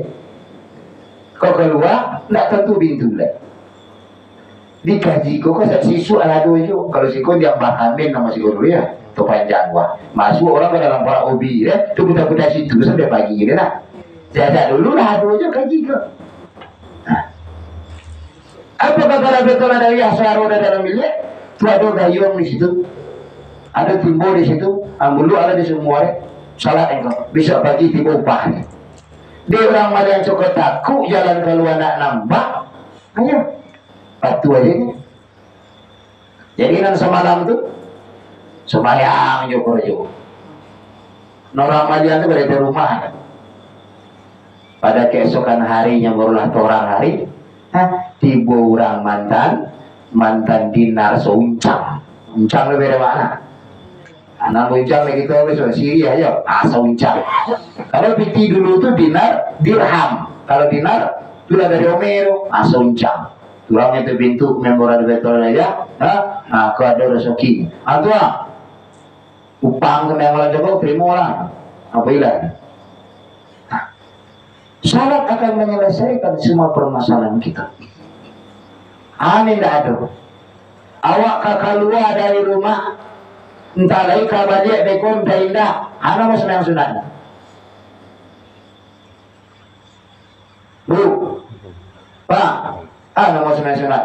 Kau keluar, nak tentu pintu le. Dikaji, kau sisu ala dua itu, kalau siku dia bahamin nama siku dulu ya. Panjang wah, masuk orang ke dalam para ubi ya, tu buta-buta situ sampai pagi gitu lah. Jajak dulu lah, dulu aja kaji ke. Apa kata Rabiatul Adawiyah seharusnya dalam bilik? Tu ada gayung di situ, ada timbul di situ, ambulu ada di semua salat engkau, bisa bagi timbul upah. Dia orang mana yang cukup takut jalan keluar nak nambah, ayo, patuh aja ni. Jadi nan semalam tu sembahyang juga. Orang malian itu berada di rumah. Pada keesokan harinya barulah orang hari, tiba orang mantan dinar seuncang. Uncang lebih dari mana? Anak uncang lagi itu habis Syria aja, seuncang. Kalau piti dulu itu dinar dirham. Kalau dinar itu dari Omero, seuncang. Tuang itu pintu memora di betul aja, aku ada rezeki. Atau upang kena yang lain jauh terima orang. Apa ilah? Salat akan menyelesaikan semua permasalahan kita. Aneh tidak ada. Awak keluar dari rumah, entah lagi kabadiak dekon indah, anak mau senang sunat. Bu, Pak, anak mau senang sunat.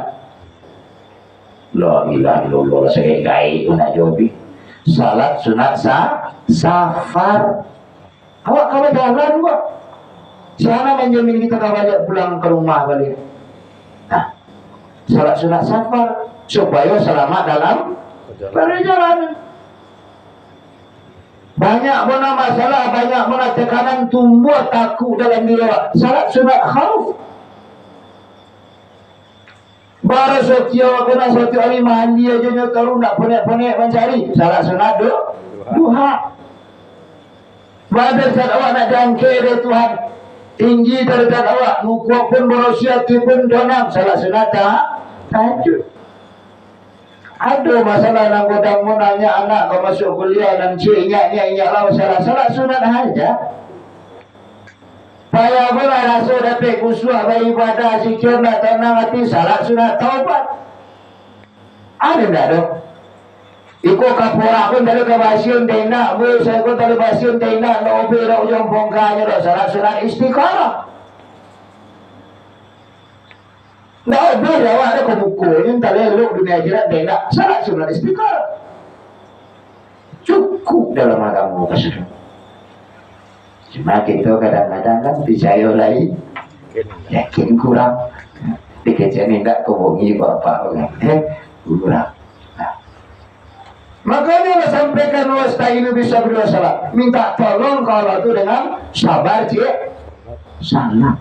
La ilaha illallah, saya gai nak jobi. Salat sunat safar. Awak kalau jalan gua. Siapa menjamin kita balik pulang ke rumah balik? Nah, salat sunat safar supaya selamat dalam perjalanan. Banyak mana masalah, banyak mana tekanan tumbuh takut dalam diri. Salat sunat khauf. Baru setiap kena satu hari mandi aja nyotor nak penek-penek mencari salat sunat duha. Pada saat awak nak jangkir dari Tuhan, tinggi derajat awak, muka pun berusia pun donang, salat sunat tahajud. Ada masalah nang godang mau nanya anak kau masuk kuliah dan cik ingat lah salat sunat aja. Payah pula rasa dapat kusuah beribadah zikir nak tenang hati salat sunat taubat. Ada tak dok? Iko kapura pun dari kebasiun tenda, bu saya pun dari basiun tenda, no obi no ujung bongkanya do salat sunat istiqamah. No obi lawak ada kebukunya, tali lu dunia jirat tenda, salat sunat istiqamah. Cukup dalam agama kasih. Cuma kita kadang-kadang kan percaya lain, yakin kurang. Dikejar tidak kebunyi bapak orang, kurang. Makanya Allah sampaikan wasta'inu bisabri wassalah. Minta tolong kalau itu dengan sabar salat.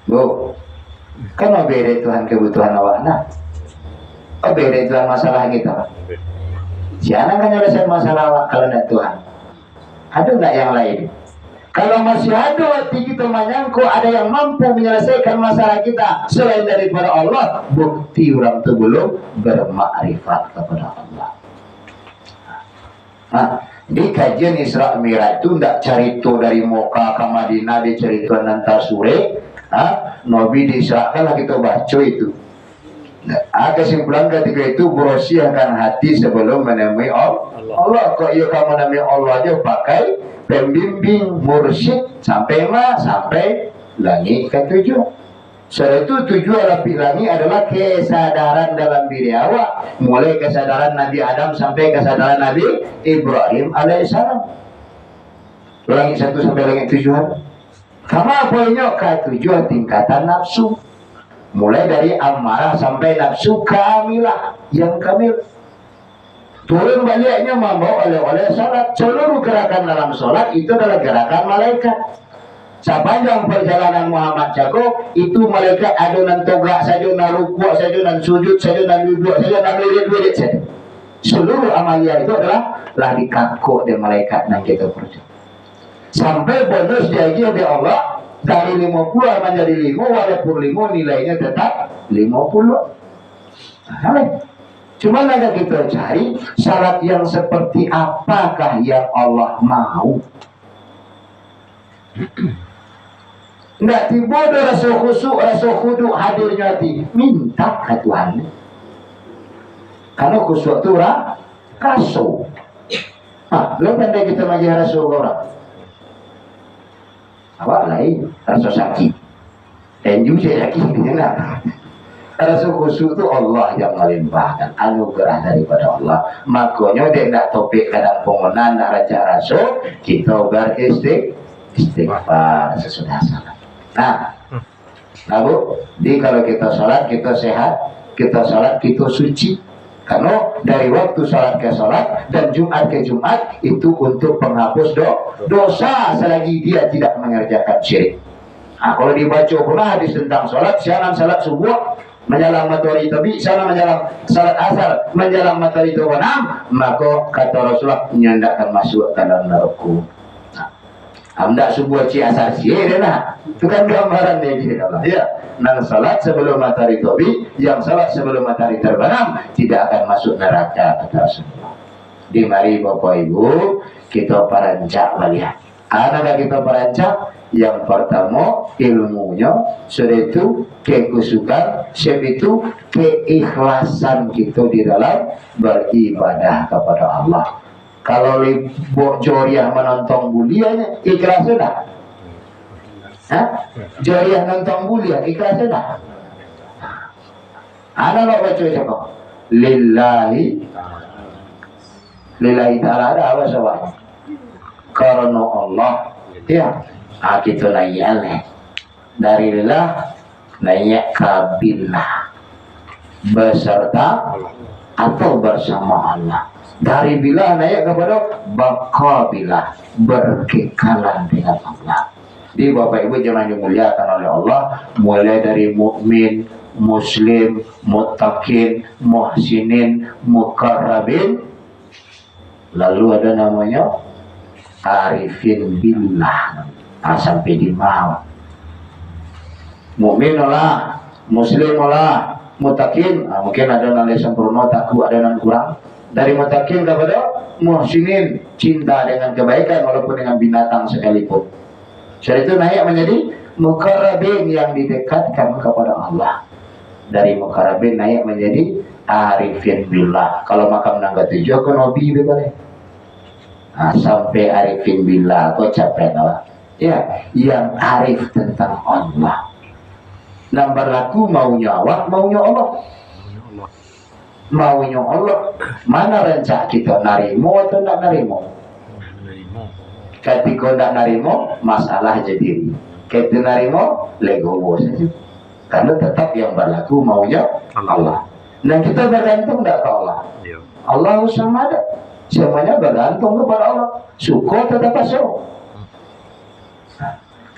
Bu, kan beda Tuhan kebutuhan awak nak. Beda Tuhan masalah kita. Siapa kan nyelesain masalah awak kalau tidak Tuhan? Ada nggak yang lain? Kalau masih ada hati kita menyangkut ada yang mampu menyelesaikan masalah kita selain daripada Allah, bukti orang itu belum bermakrifat kepada Allah. Nah, di kajian Isra Mi'raj itu tidak cerita dari Moka ke Madinah, di cerita nanti sore. Nabi diisrakan kita baca itu. Nah, kesimpulan ketika itu berosiakan hati sebelum menemui Allah. Kok iya kamu menemui Allah aja pakai pembimbing mursyid sampai langit ketujuh. Setelah itu tujuh lapis langit adalah kesadaran dalam diri awak, mulai kesadaran Nabi Adam sampai kesadaran Nabi Ibrahim alaihissalam. Langit 1 sampai langit 7. Kamu punya ketujuh tingkatan nafsu, mulai dari amarah sampai nafsu kamilah yang kamil. Turun baliknya membawa oleh salat. Seluruh gerakan dalam salat itu adalah gerakan malaikat. Sepanjang perjalanan Muhammad jago, itu malaikat adonan togak saja, nan rukuk saja, nan sujud saja, nan duduk saja, nan lirik saja. Seluruh amalia itu adalah lah dikakuk dari malaikat yang kita percaya. Sampai bonus janji dari Allah dari 50 menjadi 5, walaupun 5 nilainya tetap 50. Cuma ada kita cari syarat yang seperti apakah yang Allah mau. Tidak tiba ada rasa khusyuk, rasa khudu hadirnya hati. Minta ke Tuhan. Karena khusyuk itu rasu. Lo pandai kita maju rasu orang. Awak lain rasa sakit. Dan juga sakit enak. Rasa khusyuk itu Allah yang melimpahkan anugerah daripada Allah. Makanya dia tidak topik kadang pengenan nak raja rasul, kita beristighfar sesudah salat. Nah Bu, jadi kalau kita salat kita sehat, kita salat kita suci. Karena dari waktu salat ke salat dan Jumat ke Jumat itu untuk penghapus dosa selagi dia tidak mengerjakan syirik. Nah, kalau dibaca pula hadis tentang salat, siaran salat subuh menjelang matahari terbit, sana menjelang salat asar menjelang matahari terbenam, maka kata Rasulullah nyandakan masuk ke dalam neraka. Amdak subuh ci asar sihir nah. Itu kan gambaran dia gitu Allah. Ya, nang salat sebelum matahari terbit, yang salat sebelum matahari terbenam tidak akan masuk neraka kata Rasulullah. Di mari Bapak Ibu kita perancak melihat. Ada kita perancak yang pertama ilmunya, sudah itu kekusukan, sebab itu keikhlasan kita di dalam beribadah kepada Allah. Kalau libur joriah menonton bulianya, ikhlas sudah. Joriah nonton buliah, ikhlas sudah. Ada lo baca siapa? Lillahi ta'ala ada apa sobat? Karena Allah, ya. Kita naik dari lillah naik kabillah beserta atau bersama Allah. Dari bila naik kepada bakabilah berkekalan dengan Allah. Di Bapak Ibu jangan dimuliakan oleh Allah, mulai dari mukmin, muslim, muttaqin, muhsinin, mukarrabin, lalu ada namanya arifin billah. Sampai di bawah. Mukmin olah, muslim olah, muttaqin, mungkin ada nilai sempurna, takwa ada nan kurang. Dari muttaqin kepada muhsinin, cinta dengan kebaikan walaupun dengan binatang sekalipun. Setelah itu naik menjadi mukarrabin yang didekatkan kepada Allah. Dari mukarrabin naik menjadi arifin billah. Kalau makam nangga 7 ke nabi boleh. Sampai arifin billah kok capek lah. Ya, yang arif tentang Allah. Yang berlaku maunya Allah, maunya Allah. Maunya Allah. Mana rencana kita narimo atau tidak narimo? Ketika tidak narimo, masalah jadi. Ketika narimo, legowo saja. Karena tetap yang berlaku maunya Allah. Dan kita bergantung tidak ke Allah. Allah sama ada. Semuanya bergantung kepada Allah. Syukur tetap asyuk.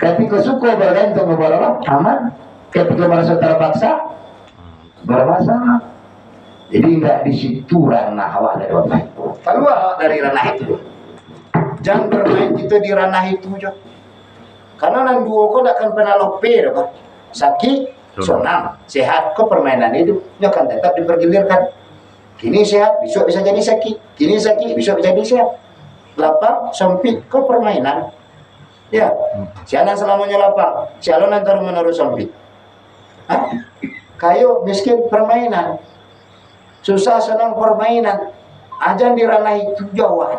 Ketika suka bergantung kepada Allah, aman. Ketika merasa terpaksa, bermasalah. Jadi enggak di situ ranah awak dari Allah. Keluar dari ranah itu. Jangan bermain kita di ranah itu aja. Karena nang dua kau tak akan pernah loper, kan? Sakit, sonam, sehat, kau permainan itu akan tetap dipergilirkan. Kini sehat, besok bisa jadi sakit. Kini sakit, besok bisa jadi sehat. Lapang, sempit, kau permainan. Ya, sialan selamanya lapang, sialan antar menerus sempit. Kayu miskin permainan, susah senang permainan. Ajan di ranah itu jauh.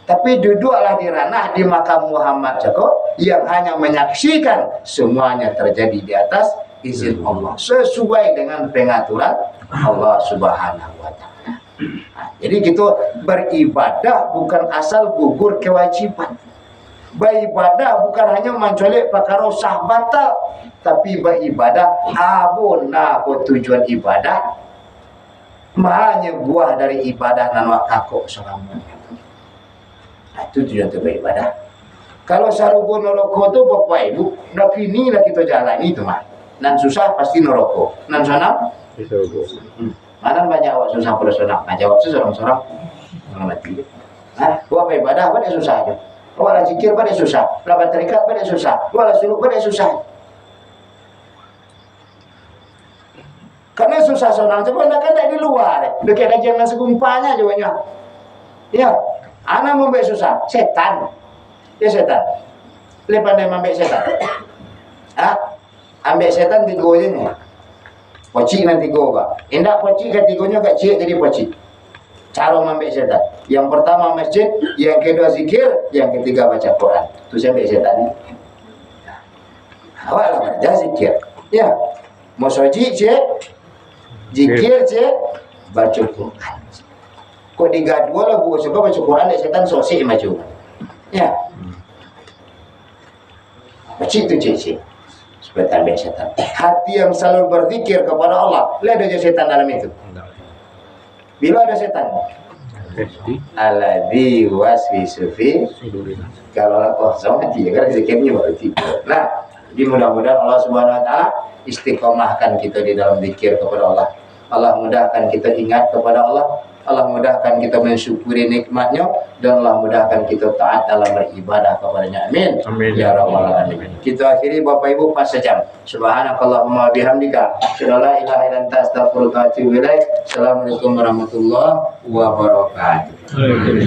Tapi duduklah di ranah di makam Muhammad Joko yang hanya menyaksikan semuanya terjadi di atas izin Allah sesuai dengan pengaturan Allah Subhanahu wa Ta'ala. Jadi kita beribadah bukan asal gugur kewajiban. Beribadah bukan hanya mencolek perkara sah batal, tapi beribadah abuna tujuan ibadah mahanya buah dari ibadah nan wakako seorang. Itu tujuan beribadah. Kalau sarugo neraka itu Bapak Ibu, nak ini lah kita jalani itu mah. Nan susah pasti neraka, nan senang bisa mana banyak awak susah pada senang. Nah jawab seorang-seorang mati. Nah, buat ibadah apa dia susah aja. Wala zikir pada susah, lawan terikat pada susah, wala suluk pada susah. Karena susah sonang sebenarnya kan di luar, dekat aja yang segumpanya jawabnya. Ya, anak membek susah, setan, ya setan. Lepas dia membek setan, ambek setan tigonya nih, poci nanti goga. Indah poci ketigonya gak cie jadi poci. Cara membek setan. Yang pertama masjid, yang kedua zikir, yang ketiga baca Quran. Itu sampai setan. Awak lah baca zikir. Ya, mau soji cek, zikir cek, baca Quran. Kok digadua lah gua suka baca Quran, setan sosi maju. Ya, baca itu cek. Supaya tambah setan. Hati yang selalu berzikir kepada Allah, lihat aja setan dalam itu. Bila ada setan, alladzi waswisu fi, kalau kosong hati ya kan zikirnya baru tidur. Nah, jadi mudah-mudahan Allah Subhanahu Wa Taala istiqomahkan kita di dalam zikir kepada Allah. Allah mudahkan kita ingat kepada Allah. Allah mudahkan kita mensyukuri nikmatnya, dan Allah mudahkan kita taat dalam beribadah kepadanya. Amin. Amin. Ya rabbal alamin. Kita akhiri Bapak Ibu pas sejam. Subhanakallahumma bihamdika, la ilaha illa anta, astaghfiruka wa atubu ilaik. Assalamualaikum warahmatullahi wabarakatuh.